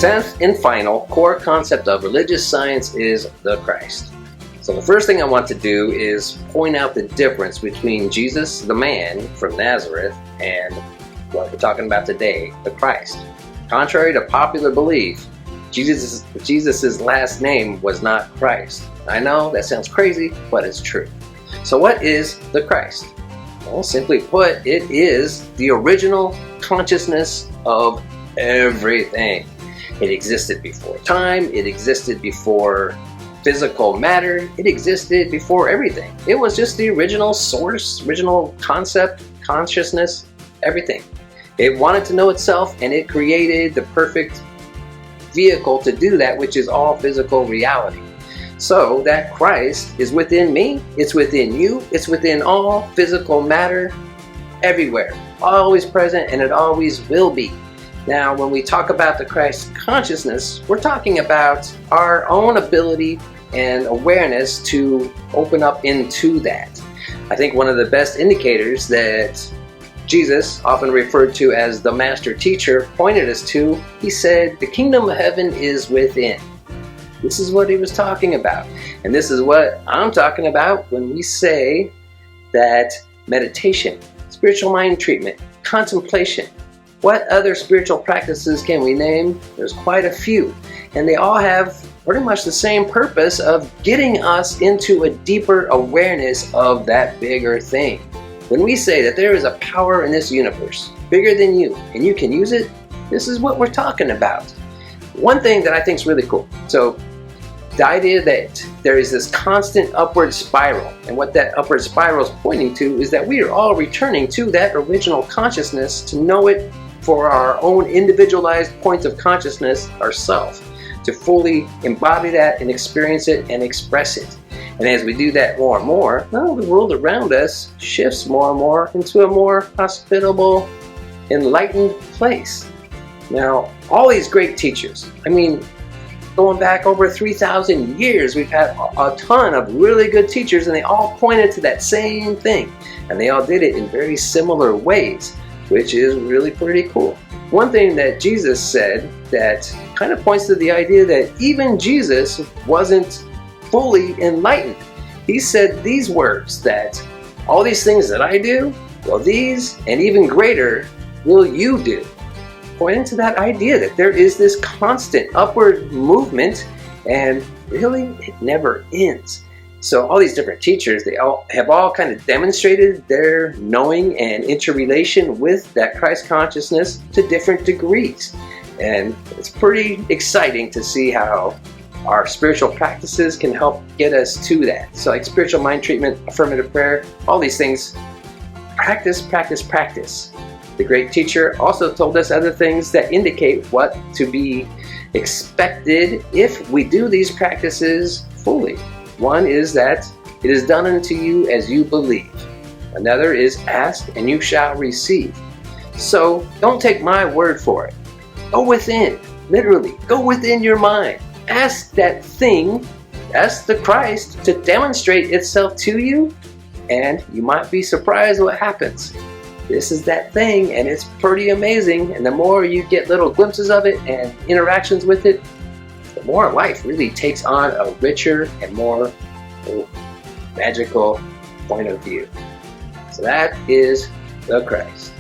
10th and final core concept of religious science is the Christ. So the first thing I want to do is point out the difference between Jesus, the man from Nazareth, and what we're talking about today, the Christ. Contrary to popular belief, Jesus' last name was not Christ. I know that sounds crazy, but it's true. So what is the Christ? Well, simply put, it is the original consciousness of everything. It existed before time, it existed before physical matter, it existed before everything. It was just the original source, original concept, consciousness, everything. It wanted to know itself, and it created the perfect vehicle to do that, which is all physical reality. So that Christ is within me, it's within you, it's within all physical matter, everywhere, always present, and it always will be. Now, when we talk about the Christ consciousness, we're talking about our own ability and awareness to open up into that. I think one of the best indicators that Jesus, often referred to as the master teacher, pointed us to, he said, the kingdom of heaven is within. This is what he was talking about. And this is what I'm talking about when we say that meditation, spiritual mind treatment, contemplation. What other spiritual practices can we name? There's quite a few. And they all have pretty much the same purpose of getting us into a deeper awareness of that bigger thing. When we say that there is a power in this universe, bigger than you, and you can use it, this is what we're talking about. One thing that I think is really cool. So the idea that there is this constant upward spiral, and what that upward spiral is pointing to is that we are all returning to that original consciousness to know it for our own individualized points of consciousness ourselves, to fully embody that and experience it and express it. And as we do that more and more, well, the world around us shifts more and more into a more hospitable, enlightened place. Now, all these great teachers, going back over 3,000 years, we've had a ton of really good teachers, and they all pointed to that same thing. And they all did it in very similar ways, which is really pretty cool. One thing that Jesus said that kind of points to the idea that even Jesus wasn't fully enlightened. He said these words, that all these things that I do, well, these and even greater will you do. Pointing to that idea that there is this constant upward movement, and really it never ends. So all these different teachers, they all have kind of demonstrated their knowing and interrelation with that Christ consciousness to different degrees. And it's pretty exciting to see how our spiritual practices can help get us to that. So like spiritual mind treatment, affirmative prayer, all these things, practice, practice, practice. The great teacher also told us other things that indicate what to be expected if we do these practices fully. One is that it is done unto you as you believe. Another is ask and you shall receive. So don't take my word for it. Go within, literally, go within your mind. Ask that thing, ask the Christ to demonstrate itself to you, and you might be surprised what happens. This is that thing, and it's pretty amazing. And the more you get little glimpses of it and interactions with it, the more life really takes on a richer and more magical point of view. So that is the Christ.